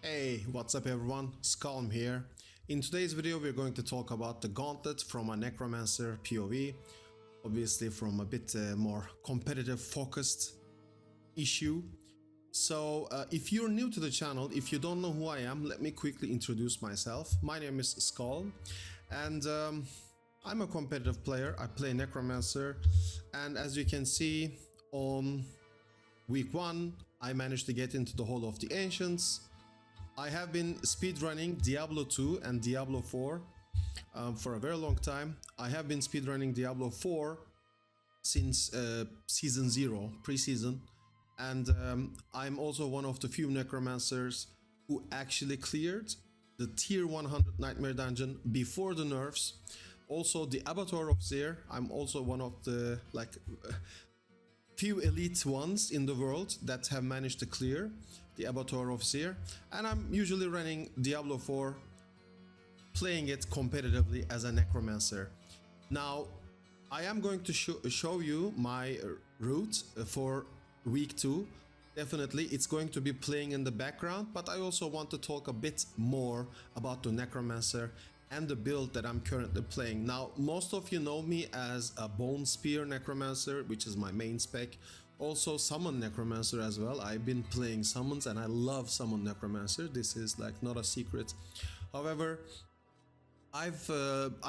Hey, what's up everyone, SKULM here. In today's video we're going to talk about the Gauntlet from a Necromancer POV, obviously from a bit more competitive focused issue. So if you're new to the channel, if you don't know who I am, let me quickly introduce myself. My name is SKULM and I'm a competitive player. I play Necromancer, and as you can see on week 1 I managed to get into the Hall of the Ancients. I have been speedrunning Diablo 2 and Diablo 4 for a very long time. I have been speedrunning Diablo 4 since season 0, pre-season, and I'm also one of the few Necromancers who actually cleared the tier 100 Nightmare dungeon before the nerfs. Also the Abattoir of Zir, I'm also one of the few elite ones in the world that have managed to clear the Abattoir of Zir, and I'm usually running Diablo 4, playing it competitively as a Necromancer. Now I am going to show you my route for week 2. Definitely it's going to be playing in the background, but I also want to talk a bit more about the Necromancer and the build that I'm currently playing. Now most of you know me as a Bone Spear Necromancer, which is my main spec. Also Summon Necromancer as well. I've been playing summons and I love Summon Necromancer. This is like not a secret. However, I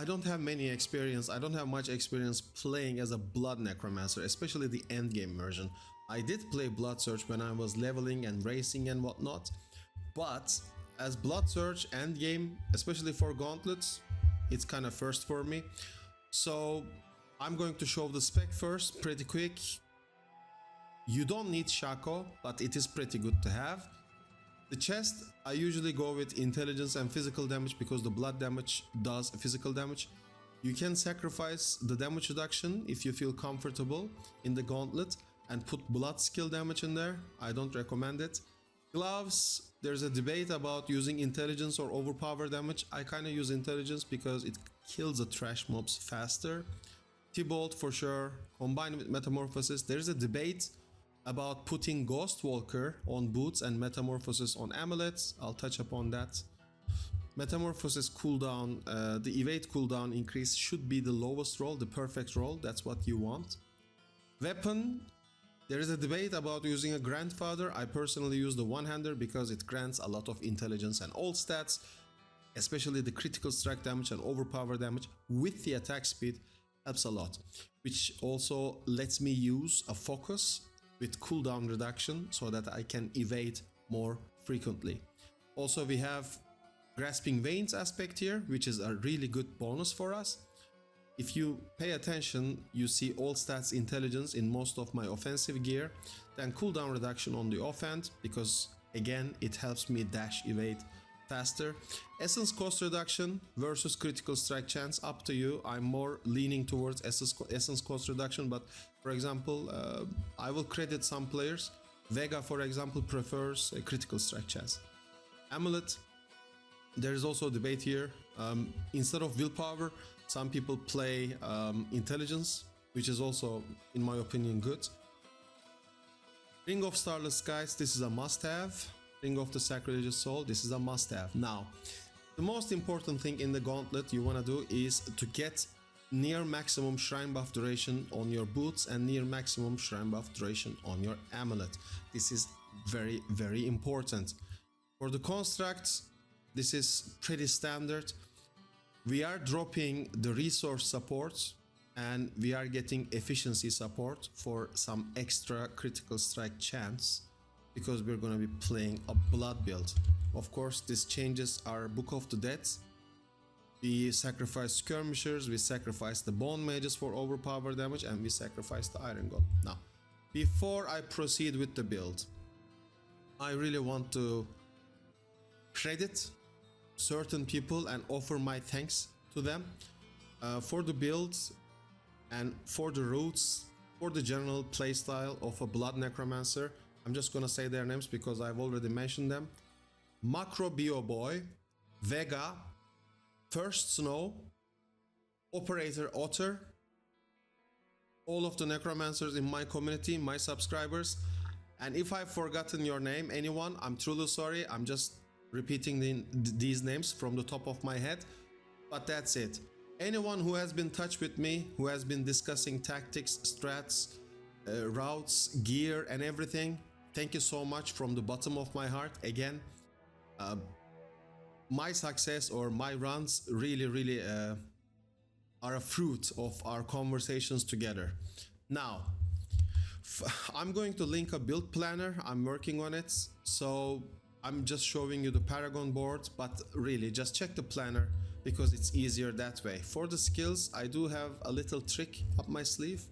don't have many experience. I don't have much experience playing as a Blood Necromancer, especially the endgame version. I did play Blood Surge when I was leveling and racing and whatnot, but as Blood Surge endgame, especially for gauntlets, it's kind of first for me. So I'm going to show the spec first, pretty quick. You don't need Shaco, but it is pretty good to have. The chest, I usually go with intelligence and physical damage because the blood damage does physical damage. You can sacrifice the damage reduction if you feel comfortable in the gauntlet and put blood skill damage in there. I don't recommend it. Gloves, there's a debate about using intelligence or overpower damage. I kind of use intelligence because it kills the trash mobs faster. T-Bolt for sure, combined with Metamorphosis. There's a debate about putting Ghost Walker on boots and Metamorphosis on amulets. I'll touch upon that. Metamorphosis cooldown, the evade cooldown increase should be the lowest roll, the perfect roll. That's what you want. Weapon, there is a debate about using a Grandfather. I personally use the one-hander because it grants a lot of intelligence and all stats, especially the critical strike damage and overpower damage with the attack speed helps a lot, which also lets me use a focus with cooldown reduction so that I can evade more frequently. Also we have Grasping Veins aspect here, which is a really good bonus for us. If you pay attention, you see all stats intelligence in most of my offensive gear, then cooldown reduction on the offhand because again it helps me dash evade faster. Essence cost reduction versus critical strike chance, up to you. I'm more leaning towards essence cost reduction, but for example I will credit some players. Vega for example prefers a critical strike chance. Amulet, there is also a debate here. Instead of willpower, some people play intelligence, which is also in my opinion good. Ring of Starless Skies, this is a must-have. Ring of the Sacrilegious Soul, this is a must-have. Now the most important thing in the gauntlet you want to do is to get near maximum shrine buff duration on your boots and near maximum shrine buff duration on your amulet. This is very, very important. For the constructs, this is pretty standard. We are dropping the resource support and we are getting efficiency support for some extra critical strike chance because we're going to be playing a blood build. Of course this changes our Book of the Dead. We sacrifice skirmishers, we sacrifice the bone mages for overpower damage, and we sacrifice the iron golem. Now before I proceed with the build, I really want to credit certain people and offer my thanks to them for the builds and for the routes, for the general playstyle of a Blood Necromancer. I'm just gonna say their names because I've already mentioned them. Macro Bio Boy, Vega, First Snow, Operator Otter, all of the Necromancers in my community, my subscribers, and if I've forgotten your name, anyone, I'm truly sorry. I'm just repeating these names from the top of my head, but that's it. Anyone who has been in touch with me, who has been discussing tactics, strats, routes, gear and everything, thank you so much from the bottom of my heart. Again, my success or my runs really are a fruit of our conversations together. Now, I'm going to link a build planner. I'm working on it, so I'm just showing you the Paragon board, but really just check the planner because it's easier that way. For the skills, I do have a little trick up my sleeve.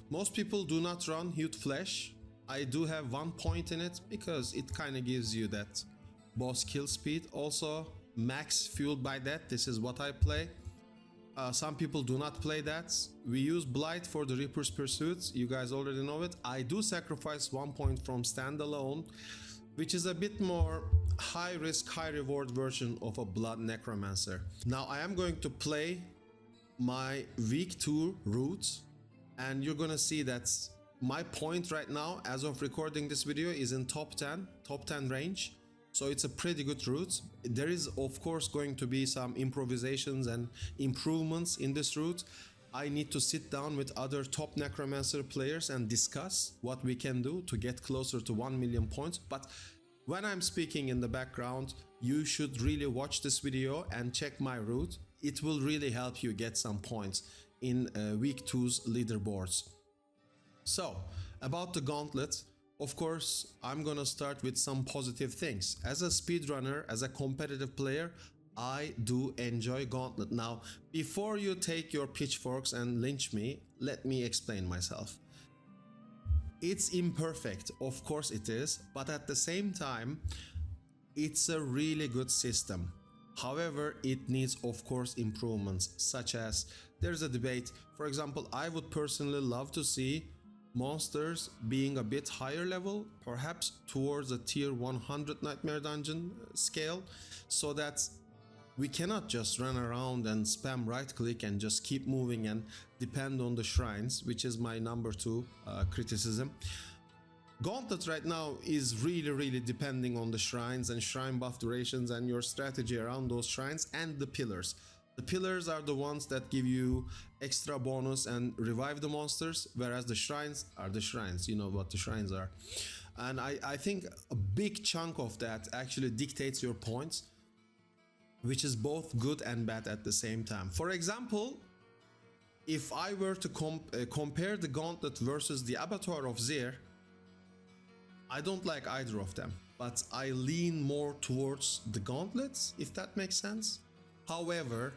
Most people do not run Hued Flesh. I do have 1 point in it because it kind of gives you that boss kill speed. Also, max fueled by that. This is what I play. Some people do not play that. We use Blight for the Reaper's Pursuit. You guys already know it. I do sacrifice 1 point from standalone, which is a bit more high risk, high reward version of a Blood Necromancer. Now I am going to play my week 2 route, and you're gonna see that my point right now, as of recording this video, is in top 10 range. So it's a pretty good route. There is of course going to be some improvisations and improvements in this route. I need to sit down with other top Necromancer players and discuss what we can do to get closer to 1 million points. But when I'm speaking in the background, you should really watch this video and check my route. It will really help you get some points in week 2's leaderboards. So, about the Gauntlet, of course, I'm gonna start with some positive things. As a speedrunner, as a competitive player, I do enjoy Gauntlet. Now, before you take your pitchforks and lynch me, let me explain myself. It's imperfect, of course it is, but at the same time, it's a really good system. However, it needs of course improvements, such as there's a debate. For example, I would personally love to see monsters being a bit higher level, perhaps towards a tier 100 Nightmare dungeon scale, so that we cannot just run around and spam right click and just keep moving and depend on the shrines, which is my number 2 criticism. Gauntlet right now is really depending on the shrines and shrine buff durations and your strategy around those shrines and the pillars. The pillars are the ones that give you extra bonus and revive the monsters, whereas the shrines are the shrines. You know what the shrines are. And I think a big chunk of that actually dictates your points, which is both good and bad at the same time. For example, if I were to compare the Gauntlet versus the Abattoir of Zir, I don't like either of them, but I lean more towards the Gauntlets, if that makes sense. However,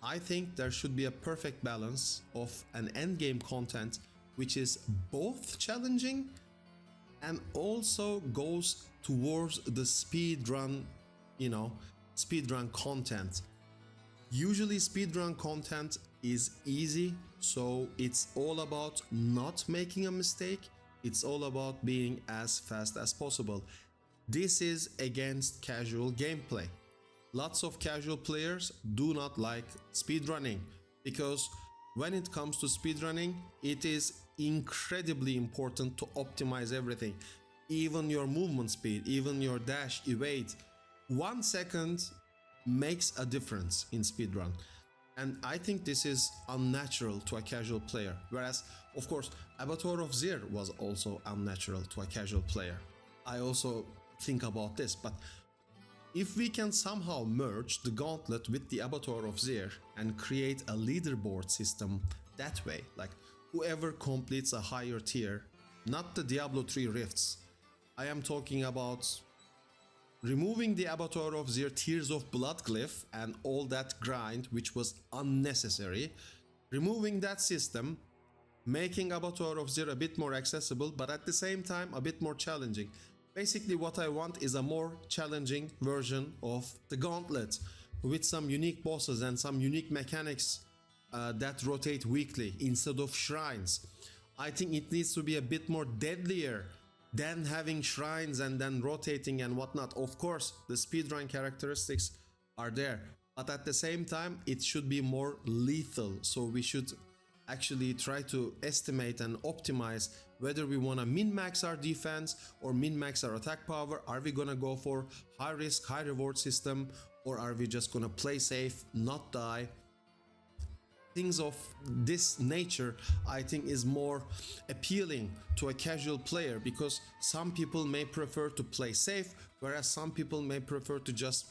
I think there should be a perfect balance of an endgame content which is both challenging and also goes towards the speedrun, speedrun content. Usually speedrun content is easy, so it's all about not making a mistake. It's all about being as fast as possible. This is against casual gameplay. Lots of casual players do not like speedrunning because when it comes to speedrunning, it is incredibly important to optimize everything. Even your movement speed, even your dash, evade. 1 second makes a difference in speedrun. And I think this is unnatural to a casual player. Whereas, of course, Abattoir of Zir was also unnatural to a casual player. I also think about this, but if we can somehow merge the Gauntlet with the Abattoir of Zir and create a leaderboard system that way, like whoever completes a higher tier, not the Diablo 3 rifts, I am talking about removing the Abattoir of Zir Tears of Blood glyph and all that grind which was unnecessary, removing that system, making Abattoir of Zir a bit more accessible but at the same time a bit more challenging. Basically what I want is a more challenging version of the Gauntlet with some unique bosses and some unique mechanics that rotate weekly instead of shrines. I think it needs to be a bit more deadlier than having shrines and then rotating and whatnot. Of course, the speedrun characteristics are there, but at the same time, it should be more lethal. So we should actually try to estimate and optimize whether we want to min-max our defense or min-max our attack power. Are we gonna go for high risk, high reward system, or are we just gonna play safe, not die? Things of this nature I think is more appealing to a casual player, because some people may prefer to play safe, whereas some people may prefer to just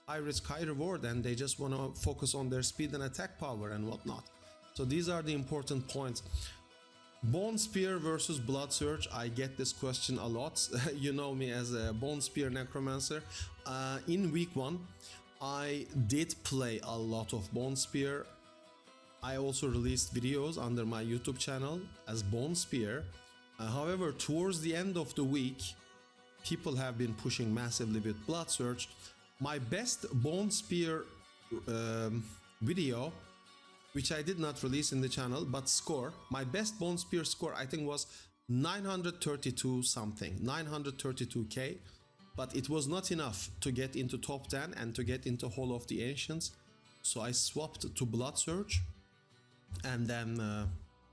high risk, high reward, and they just want to focus on their speed and attack power and whatnot. So these are the important points. Bone Spear versus Blood Surge, I get this question a lot. You know me as a Bone Spear Necromancer. In week 1 I did play a lot of Bone Spear. I also released videos under my YouTube channel as Bone Spear. However, towards the end of the week, people have been pushing massively with Blood Surge. My best Bone Spear video, which I did not release in the channel, but score, my best Bone Spear score I think was 932 something, 932k, but it was not enough to get into top 10 and to get into Hall of the Ancients. So I swapped to Blood Surge, and then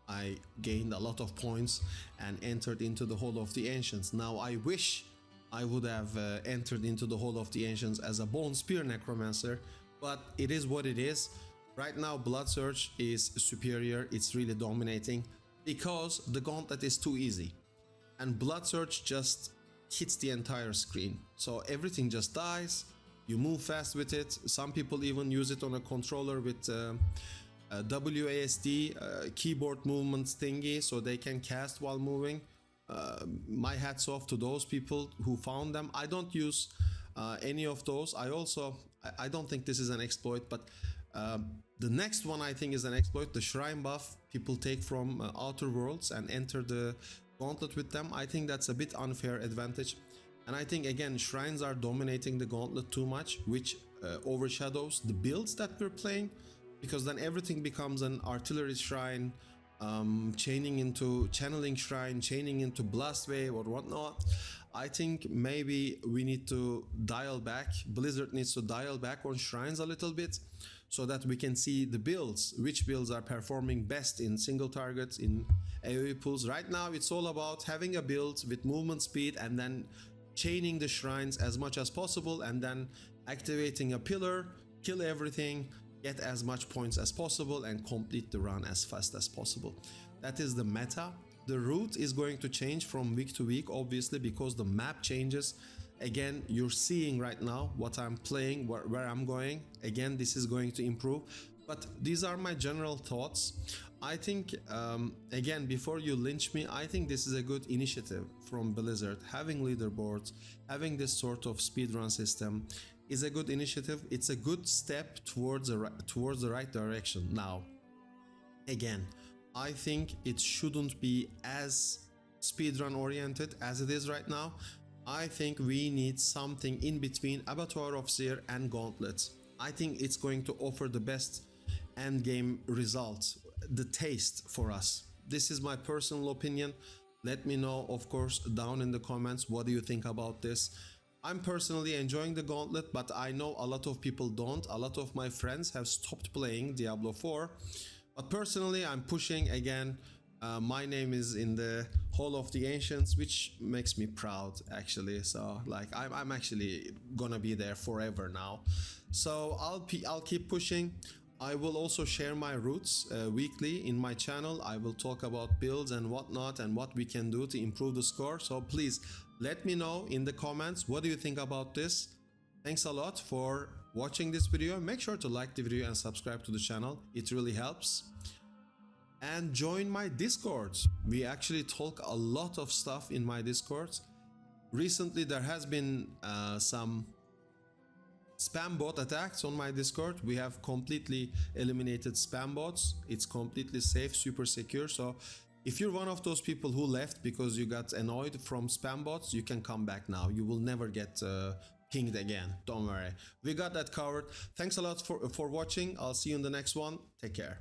I gained a lot of points and entered into the Hall of the Ancients. Now I wish I would have entered into the Hall of the Ancients as a Bone Spear Necromancer, but it is what it is. Right now Blood Surge is superior, it's really dominating, because the Gauntlet is too easy and Blood Surge just hits the entire screen, so everything just dies. You move fast with it. Some people even use it on a controller with WASD keyboard movements thingy, so they can cast while moving. My hats off to those people who found them. I don't use any of those. I don't think this is an exploit, but the next one I think is an exploit. The shrine buff people take from Outer Worlds and enter the Gauntlet with them. I think that's a bit unfair advantage, and I think again shrines are dominating the Gauntlet too much, which overshadows the builds that we're playing, because then everything becomes an artillery shrine, channeling shrine, chaining into blast wave or whatnot. I think maybe we need to dial back. Blizzard needs to dial back on shrines a little bit, so that we can see the builds, which builds are performing best in single targets, in AoE pools. Right now it's all about having a build with movement speed and then chaining the shrines as much as possible, and then activating a pillar, kill everything, get as much points as possible, and complete the run as fast as possible. That is the meta. The route is going to change from week to week, obviously, because the map changes. Again, you're seeing right now what I'm playing, where I'm going. Again, this is going to improve, but these are my general thoughts. I think, again, before you lynch me, I think this is a good initiative from Blizzard. Having leaderboards, having this sort of speedrun system is a good initiative. It's a good step towards the right direction. Now, again, I think it shouldn't be as speedrun oriented as it is right now. I think we need something in between Abattoir of Seer and Gauntlet. I think it's going to offer the best end game results, the taste for us. This is my personal opinion. Let me know, of course, down in the comments, what do you think about this? I'm personally enjoying the Gauntlet, but I know a lot of people don't. A lot of my friends have stopped playing Diablo 4, but personally I'm pushing again. My name is in the Hall of the Ancients, which makes me proud, actually. So like I'm actually gonna be there forever now. So I'll keep pushing. I will also share my routes weekly in my channel. I will talk about builds and whatnot and what we can do to improve the score. So please let me know in the comments, what do you think about this? Thanks a lot for watching this video. Make sure to like the video and subscribe to the channel. It really helps. And join my Discord. We actually talk a lot of stuff in my Discord. Recently there has been some spam bot attacks on my Discord. We have completely eliminated spam bots. It's completely safe, super secure. So if you're one of those people who left because you got annoyed from spam bots, you can come back now. You will never get pinged again. Don't worry. We got that covered. Thanks a lot for watching. I'll see you in the next one. Take care.